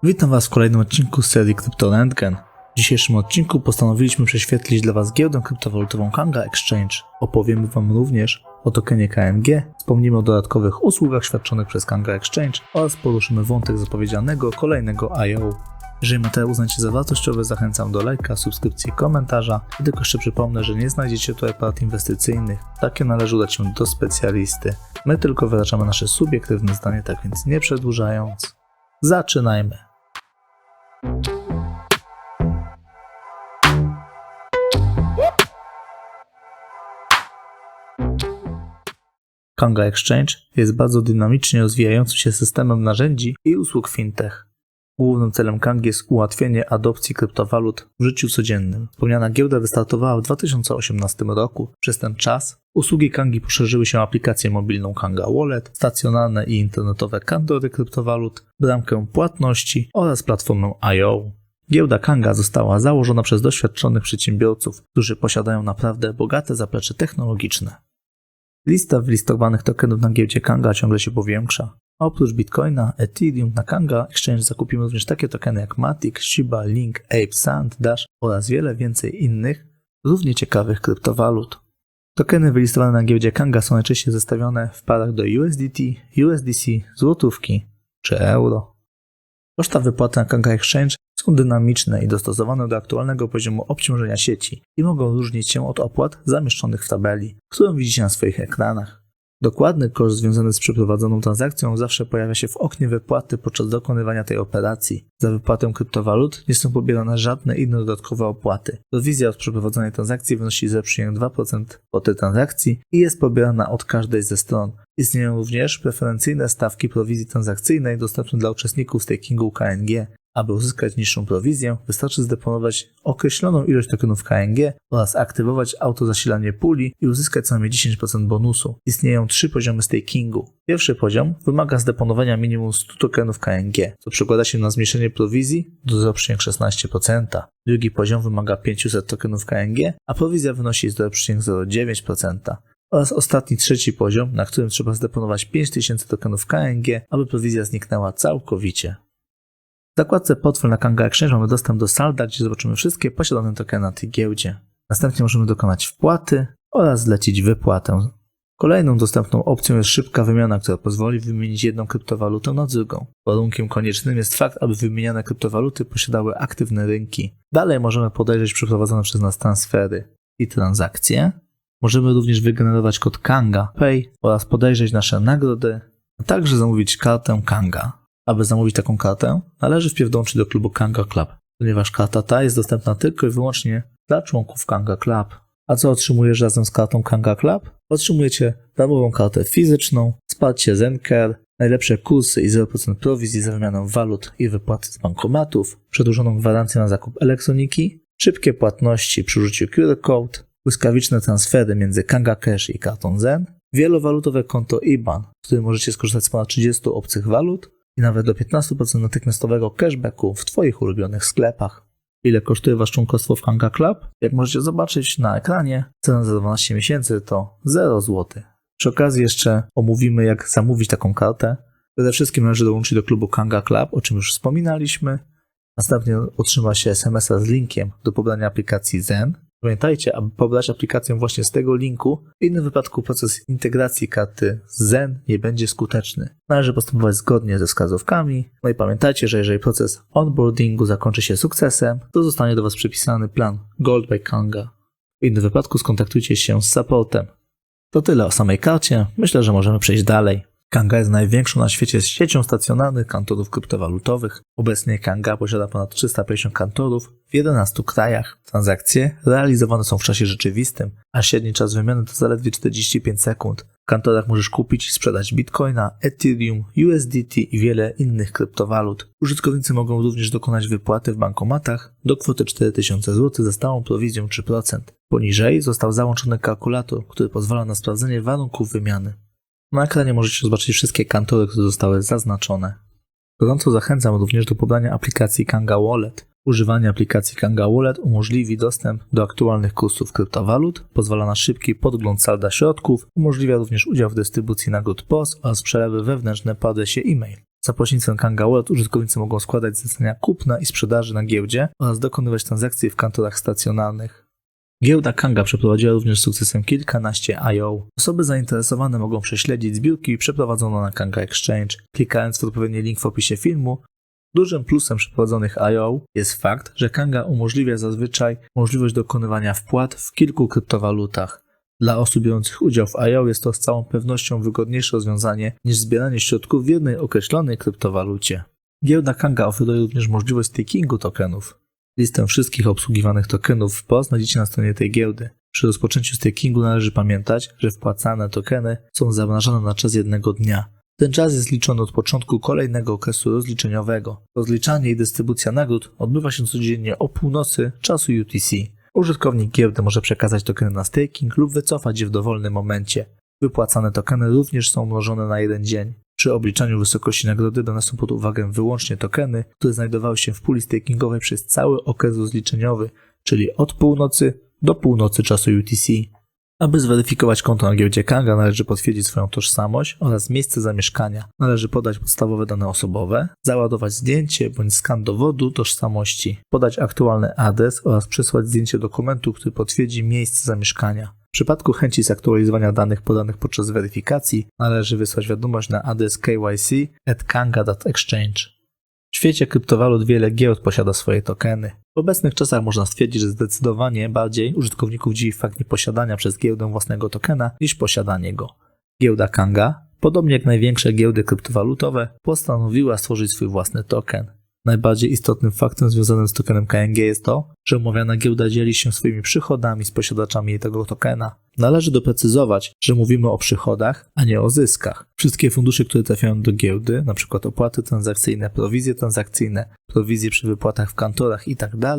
Witam Was w kolejnym odcinku z serii CryptoRentgen. W dzisiejszym odcinku postanowiliśmy prześwietlić dla Was giełdę kryptowalutową Kanga Exchange. Opowiemy Wam również o tokenie KNG, wspomnimy o dodatkowych usługach świadczonych przez Kanga Exchange oraz poruszymy wątek zapowiedzianego kolejnego IO. Jeżeli materiał uznacie za wartościowy, zachęcam do lajka, subskrypcji i komentarza. I tylko jeszcze przypomnę, że nie znajdziecie tutaj porad inwestycyjnych. Takie należy udać się do specjalisty. My tylko wyrażamy nasze subiektywne zdanie, tak więc nie przedłużając, zaczynajmy. Kanga Exchange jest bardzo dynamicznie rozwijającym się systemem narzędzi i usług fintech. Głównym celem Kangi jest ułatwienie adopcji kryptowalut w życiu codziennym. Wspomniana giełda wystartowała w 2018 roku. Przez ten czas usługi Kangi poszerzyły się o aplikację mobilną Kanga Wallet, stacjonarne i internetowe kantory kryptowalut, bramkę płatności oraz platformę IO. Giełda Kanga została założona przez doświadczonych przedsiębiorców, którzy posiadają naprawdę bogate zaplecze technologiczne. Lista wylistowanych tokenów na giełdzie Kanga ciągle się powiększa. A oprócz Bitcoina, Ethereum na Kanga Exchange zakupimy również takie tokeny jak Matic, Shiba, Link, Ape, Sand, Dash oraz wiele więcej innych, równie ciekawych kryptowalut. Tokeny wylistowane na giełdzie Kanga są najczęściej zestawione w parach do USDT, USDC, złotówki czy euro. Koszta wypłaty na Kanga Exchange są dynamiczne i dostosowane do aktualnego poziomu obciążenia sieci i mogą różnić się od opłat zamieszczonych w tabeli, którą widzicie na swoich ekranach. Dokładny koszt związany z przeprowadzoną transakcją zawsze pojawia się w oknie wypłaty podczas dokonywania tej operacji. Za wypłatę kryptowalut nie są pobierane żadne inne dodatkowe opłaty. Prowizja od przeprowadzonej transakcji wynosi 0,2% kwoty transakcji i jest pobierana od każdej ze stron. Istnieją również preferencyjne stawki prowizji transakcyjnej dostępne dla uczestników stakingu KNG. Aby uzyskać niższą prowizję, wystarczy zdeponować określoną ilość tokenów KNG oraz aktywować autozasilanie puli i uzyskać co najmniej 10% bonusu. Istnieją 3 poziomy stakingu. Pierwszy poziom wymaga zdeponowania minimum 100 tokenów KNG, co przekłada się na zmniejszenie prowizji do 0,16%. Drugi poziom wymaga 500 tokenów KNG, a prowizja wynosi 0,09%. Oraz ostatni, trzeci poziom, na którym trzeba zdeponować 5000 tokenów KNG, aby prowizja zniknęła całkowicie. W zakładce portfel na Kanga Exchange mamy dostęp do salda, gdzie zobaczymy wszystkie posiadane tokeny na tej giełdzie. Następnie możemy dokonać wpłaty oraz zlecić wypłatę. Kolejną dostępną opcją jest szybka wymiana, która pozwoli wymienić jedną kryptowalutę na drugą. Warunkiem koniecznym jest fakt, aby wymieniane kryptowaluty posiadały aktywne rynki. Dalej możemy podejrzeć przeprowadzone przez nas transfery i transakcje. Możemy również wygenerować kod Kanga Pay oraz podejrzeć nasze nagrody, a także zamówić kartę Kanga. Aby zamówić taką kartę, należy wpierw dołączyć do klubu Kanga Club, ponieważ karta ta jest dostępna tylko i wyłącznie dla członków Kanga Club. A co otrzymujesz razem z kartą Kanga Club? Otrzymujecie darmową kartę fizyczną, wsparcie Zenker, najlepsze kursy i 0% prowizji za wymianę walut i wypłaty z bankomatów, przedłużoną gwarancję na zakup elektroniki, szybkie płatności przy użyciu QR Code, błyskawiczne transfery między Kanga Cash i kartą Zen, wielowalutowe konto IBAN, w którym możecie skorzystać z ponad 30 obcych walut, i nawet do 15% natychmiastowego cashbacku w Twoich ulubionych sklepach. Ile kosztuje Was członkostwo w Kanga Club? Jak możecie zobaczyć na ekranie, cena za 12 miesięcy to 0 zł. Przy okazji jeszcze omówimy, jak zamówić taką kartę. Przede wszystkim należy dołączyć do klubu Kanga Club, o czym już wspominaliśmy. Następnie otrzyma się SMS-a z linkiem do pobrania aplikacji Zen. Pamiętajcie, aby pobrać aplikację właśnie z tego linku, w innym wypadku proces integracji karty z Zen nie będzie skuteczny. Należy postępować zgodnie ze wskazówkami. No i pamiętajcie, że jeżeli proces onboardingu zakończy się sukcesem, to zostanie do Was przypisany plan Gold by Kanga. W innym wypadku skontaktujcie się z supportem. To tyle o samej karcie. Myślę, że możemy przejść dalej. Kanga jest największą na świecie siecią stacjonarnych kantorów kryptowalutowych. Obecnie Kanga posiada ponad 350 kantorów w 11 krajach. Transakcje realizowane są w czasie rzeczywistym, a średni czas wymiany to zaledwie 45 sekund. W kantorach możesz kupić i sprzedać Bitcoina, Ethereum, USDT i wiele innych kryptowalut. Użytkownicy mogą również dokonać wypłaty w bankomatach do kwoty 4000 zł za stałą prowizją 3%. Poniżej został załączony kalkulator, który pozwala na sprawdzenie warunków wymiany. Na ekranie możecie zobaczyć wszystkie kantory, które zostały zaznaczone. Gorąco zachęcam również do pobrania aplikacji Kanga Wallet. Używanie aplikacji Kanga Wallet umożliwi dostęp do aktualnych kursów kryptowalut, pozwala na szybki podgląd salda środków, umożliwia również udział w dystrybucji nagród POS oraz przelewy wewnętrzne po adresie e-mail. Za pośrednictwem Kanga Wallet użytkownicy mogą składać zlecenia kupna i sprzedaży na giełdzie oraz dokonywać transakcji w kantorach stacjonarnych. Giełda Kanga przeprowadziła również z sukcesem kilkanaście IO. Osoby zainteresowane mogą prześledzić zbiórki przeprowadzone na Kanga Exchange, klikając w odpowiedni link w opisie filmu. Dużym plusem przeprowadzonych IO jest fakt, że Kanga umożliwia zazwyczaj możliwość dokonywania wpłat w kilku kryptowalutach. Dla osób biorących udział w IO jest to z całą pewnością wygodniejsze rozwiązanie niż zbieranie środków w jednej określonej kryptowalucie. Giełda Kanga oferuje również możliwość stakingu tokenów. Listę wszystkich obsługiwanych tokenów wprost znajdziecie na stronie tej giełdy. Przy rozpoczęciu stakingu należy pamiętać, że wpłacane tokeny są zamrażane na czas jednego dnia. Ten czas jest liczony od początku kolejnego okresu rozliczeniowego. Rozliczanie i dystrybucja nagród odbywa się codziennie o północy czasu UTC. Użytkownik giełdy może przekazać tokeny na staking lub wycofać je w dowolnym momencie. Wypłacane tokeny również są mnożone na jeden dzień. Przy obliczaniu wysokości nagrody brane są pod uwagę wyłącznie tokeny, które znajdowały się w puli stakingowej przez cały okres rozliczeniowy, czyli od północy do północy czasu UTC. Aby zweryfikować konto na giełdzie Kanga, należy potwierdzić swoją tożsamość oraz miejsce zamieszkania. Należy podać podstawowe dane osobowe, załadować zdjęcie bądź skan dowodu tożsamości, podać aktualny adres oraz przesłać zdjęcie dokumentu, który potwierdzi miejsce zamieszkania. W przypadku chęci zaktualizowania danych podanych podczas weryfikacji należy wysłać wiadomość na adres kyc@kanga.exchange. W świecie kryptowalut wiele giełd posiada swoje tokeny. W obecnych czasach można stwierdzić, że zdecydowanie bardziej użytkowników dziwi fakt nieposiadania przez giełdę własnego tokena niż posiadanie go. Giełda Kanga, podobnie jak największe giełdy kryptowalutowe, postanowiła stworzyć swój własny token. Najbardziej istotnym faktem związanym z tokenem KNG jest to, że omawiana giełda dzieli się swoimi przychodami z posiadaczami tego tokena. Należy doprecyzować, że mówimy o przychodach, a nie o zyskach. Wszystkie fundusze, które trafiają do giełdy, np. opłaty transakcyjne, prowizje przy wypłatach w kantorach itd.,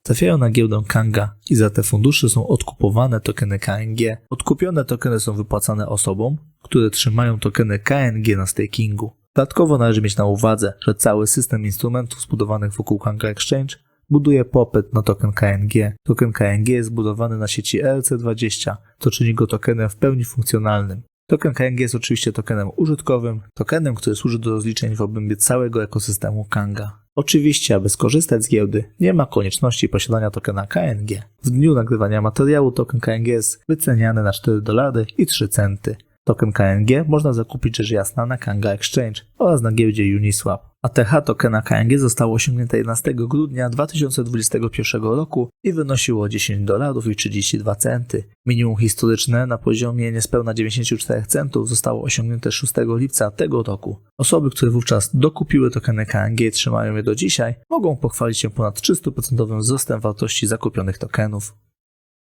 trafiają na giełdę Kanga i za te fundusze są odkupowane tokeny KNG. Odkupione tokeny są wypłacane osobom, które trzymają tokeny KNG na stakingu. Dodatkowo należy mieć na uwadze, że cały system instrumentów zbudowanych wokół Kanga Exchange buduje popyt na token KNG. Token KNG jest zbudowany na sieci ERC20, co czyni go tokenem w pełni funkcjonalnym. Token KNG jest oczywiście tokenem użytkowym, tokenem, który służy do rozliczeń w obrębie całego ekosystemu Kanga. Oczywiście, aby skorzystać z giełdy, nie ma konieczności posiadania tokena KNG. W dniu nagrywania materiału token KNG jest wyceniany na $4,03. Token KNG można zakupić rzecz jasna na Kanga Exchange oraz na giełdzie Uniswap. ATH tokena KNG zostało osiągnięte 11 grudnia 2021 roku i wynosiło $10,32. Minimum historyczne na poziomie niespełna 94 centów zostało osiągnięte 6 lipca tego roku. Osoby, które wówczas dokupiły tokeny KNG i trzymają je do dzisiaj, mogą pochwalić się ponad 300% wzrostem wartości zakupionych tokenów.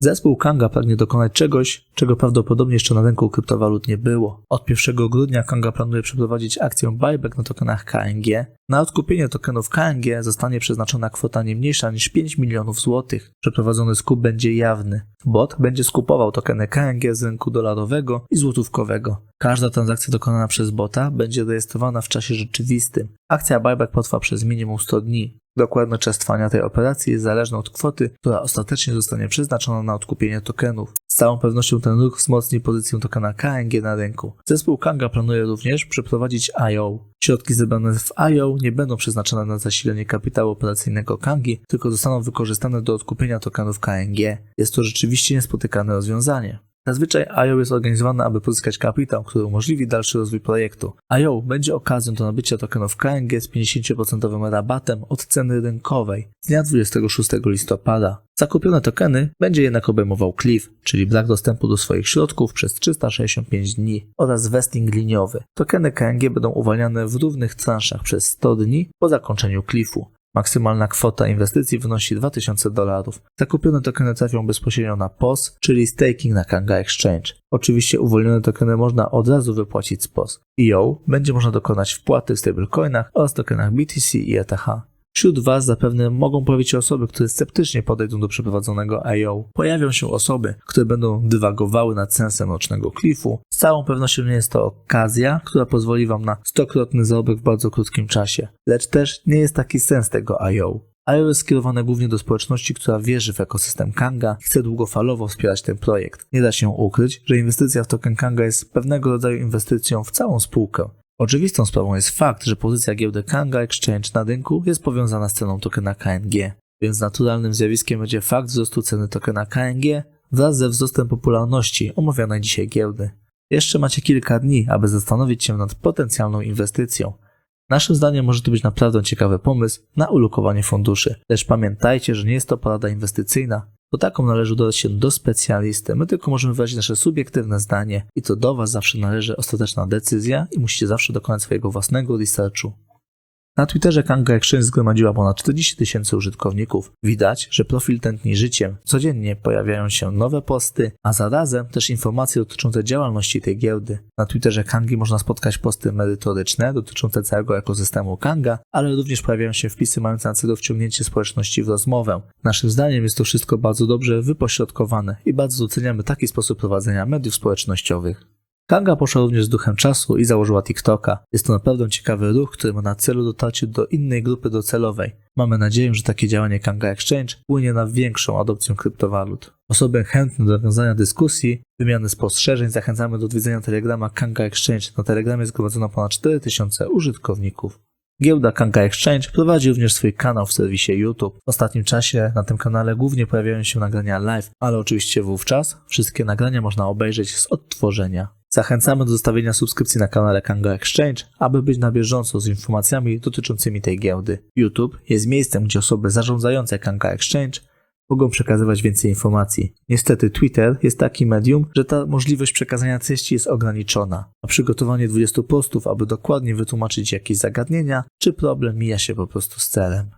Zespół Kanga pragnie dokonać czegoś, czego prawdopodobnie jeszcze na rynku kryptowalut nie było. Od 1 grudnia Kanga planuje przeprowadzić akcję buyback na tokenach KNG. Na odkupienie tokenów KNG zostanie przeznaczona kwota nie mniejsza niż 5 milionów złotych. Przeprowadzony skup będzie jawny. Bot będzie skupował tokeny KNG z rynku dolarowego i złotówkowego. Każda transakcja dokonana przez bota będzie rejestrowana w czasie rzeczywistym. Akcja buyback potrwa przez minimum 100 dni. Dokładny czas trwania tej operacji jest zależny od kwoty, która ostatecznie zostanie przeznaczona na odkupienie tokenów. Z całą pewnością ten ruch wzmocni pozycję tokena KNG na rynku. Zespół Kanga planuje również przeprowadzić IO. Środki zebrane w IO nie będą przeznaczone na zasilenie kapitału operacyjnego Kangi, tylko zostaną wykorzystane do odkupienia tokenów KNG. Jest to rzeczywiście niespotykane rozwiązanie. Zazwyczaj IO jest organizowane, aby pozyskać kapitał, który umożliwi dalszy rozwój projektu. IO będzie okazją do nabycia tokenów KNG z 50% rabatem od ceny rynkowej z dnia 26 listopada. Zakupione tokeny będzie jednak obejmował cliff, czyli brak dostępu do swoich środków przez 365 dni oraz vesting liniowy. Tokeny KNG będą uwalniane w równych transzach przez 100 dni po zakończeniu cliffu. Maksymalna kwota inwestycji wynosi $2000. Zakupione tokeny trafią bezpośrednio na POS, czyli staking na Kanga Exchange. Oczywiście uwolnione tokeny można od razu wypłacić z POS. IO będzie można dokonać wpłaty w stablecoinach oraz tokenach BTC i ETH. Wśród Was zapewne mogą pojawić się osoby, które sceptycznie podejdą do przeprowadzonego IO. Pojawią się osoby, które będą dywagowały nad sensem rocznego cliffu. Z całą pewnością nie jest to okazja, która pozwoli Wam na 100-krotny zarobek w bardzo krótkim czasie. Lecz też nie jest taki sens tego IO. IO jest skierowane głównie do społeczności, która wierzy w ekosystem Kanga i chce długofalowo wspierać ten projekt. Nie da się ukryć, że inwestycja w token Kanga jest pewnego rodzaju inwestycją w całą spółkę. Oczywistą sprawą jest fakt, że pozycja giełdy Kanga Exchange na rynku jest powiązana z ceną tokena KNG, więc naturalnym zjawiskiem będzie fakt wzrostu ceny tokena KNG wraz ze wzrostem popularności omawianej dzisiaj giełdy. Jeszcze macie kilka dni, aby zastanowić się nad potencjalną inwestycją. Naszym zdaniem może to być naprawdę ciekawy pomysł na ulokowanie funduszy, lecz pamiętajcie, że nie jest to porada inwestycyjna, bo taką należy udać się do specjalisty. My tylko możemy wyrazić nasze subiektywne zdanie i to do Was zawsze należy ostateczna decyzja i musicie zawsze dokonać swojego własnego researchu. Na Twitterze Kanga Exchange zgromadziła ponad 40 000 użytkowników. Widać, że profil tętni życiem. Codziennie pojawiają się nowe posty, a zarazem też informacje dotyczące działalności tej giełdy. Na Twitterze Kangi można spotkać posty merytoryczne dotyczące całego ekosystemu Kanga, ale również pojawiają się wpisy mające na celu wciągnięcie społeczności w rozmowę. Naszym zdaniem jest to wszystko bardzo dobrze wypośrodkowane i bardzo doceniamy taki sposób prowadzenia mediów społecznościowych. Kanga poszła również z duchem czasu i założyła TikToka. Jest to naprawdę ciekawy ruch, który ma na celu dotarcie do innej grupy docelowej. Mamy nadzieję, że takie działanie Kanga Exchange wpłynie na większą adopcję kryptowalut. Osoby chętne do nawiązania dyskusji, wymiany spostrzeżeń zachęcamy do odwiedzenia Telegrama Kanga Exchange. Na Telegramie zgromadzono ponad 4000 użytkowników. Giełda Kanga Exchange prowadzi również swój kanał w serwisie YouTube. W ostatnim czasie na tym kanale głównie pojawiają się nagrania live, ale oczywiście wówczas wszystkie nagrania można obejrzeć z odtworzenia. Zachęcamy do zostawienia subskrypcji na kanale Kanga Exchange, aby być na bieżąco z informacjami dotyczącymi tej giełdy. YouTube jest miejscem, gdzie osoby zarządzające Kanga Exchange mogą przekazywać więcej informacji. Niestety Twitter jest takim medium, że ta możliwość przekazania treści jest ograniczona, a przygotowanie 20 postów, aby dokładnie wytłumaczyć jakieś zagadnienia czy problem mija się po prostu z celem.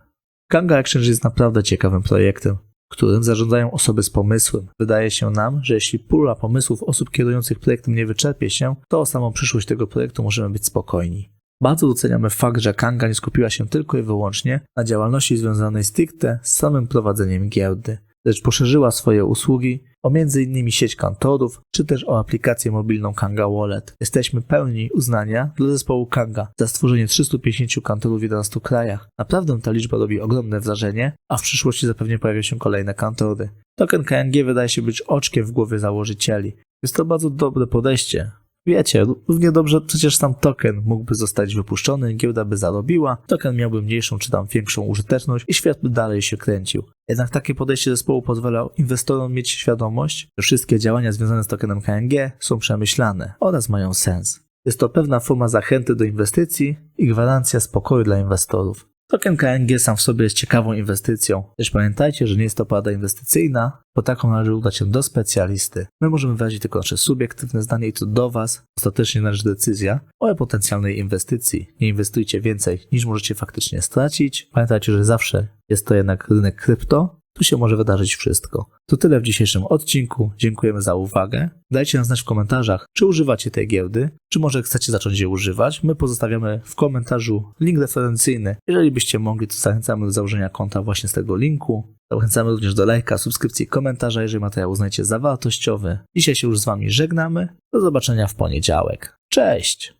Kanga Exchange jest naprawdę ciekawym projektem, którym zarządzają osoby z pomysłem. Wydaje się nam, że jeśli pula pomysłów osób kierujących projektem nie wyczerpie się, to o samą przyszłość tego projektu możemy być spokojni. Bardzo doceniamy fakt, że Kanga nie skupiła się tylko i wyłącznie na działalności związanej stricte z samym prowadzeniem giełdy, lecz poszerzyła swoje usługi o m.in. sieć kantorów, czy też o aplikację mobilną Kanga Wallet. Jesteśmy pełni uznania dla zespołu Kanga za stworzenie 350 kantorów w 11 krajach. Naprawdę ta liczba robi ogromne wrażenie, a w przyszłości zapewne pojawią się kolejne kantory. Token KNG wydaje się być oczkiem w głowie założycieli. Jest to bardzo dobre podejście. Wiecie, równie dobrze przecież sam token mógłby zostać wypuszczony, giełda by zarobiła, token miałby mniejszą czy tam większą użyteczność i świat by dalej się kręcił. Jednak takie podejście zespołu pozwala inwestorom mieć świadomość, że wszystkie działania związane z tokenem KNG są przemyślane oraz mają sens. Jest to pewna forma zachęty do inwestycji i gwarancja spokoju dla inwestorów. Token KNG sam w sobie jest ciekawą inwestycją, lecz pamiętajcie, że nie jest to porada inwestycyjna, bo taką należy udać się do specjalisty. My możemy wyrazić tylko nasze subiektywne zdanie i to do Was ostatecznie należy decyzja o potencjalnej inwestycji. Nie inwestujcie więcej niż możecie faktycznie stracić. Pamiętajcie, że zawsze jest to jednak rynek krypto. Tu się może wydarzyć wszystko. To tyle w dzisiejszym odcinku. Dziękujemy za uwagę. Dajcie nam znać w komentarzach, czy używacie tej giełdy, czy może chcecie zacząć jej używać. My pozostawiamy w komentarzu link referencyjny. Jeżeli byście mogli, to zachęcamy do założenia konta właśnie z tego linku. Zachęcamy również do lajka, subskrypcji, komentarza, jeżeli materiał uznajecie za wartościowy. Dzisiaj się już z Wami żegnamy. Do zobaczenia w poniedziałek. Cześć!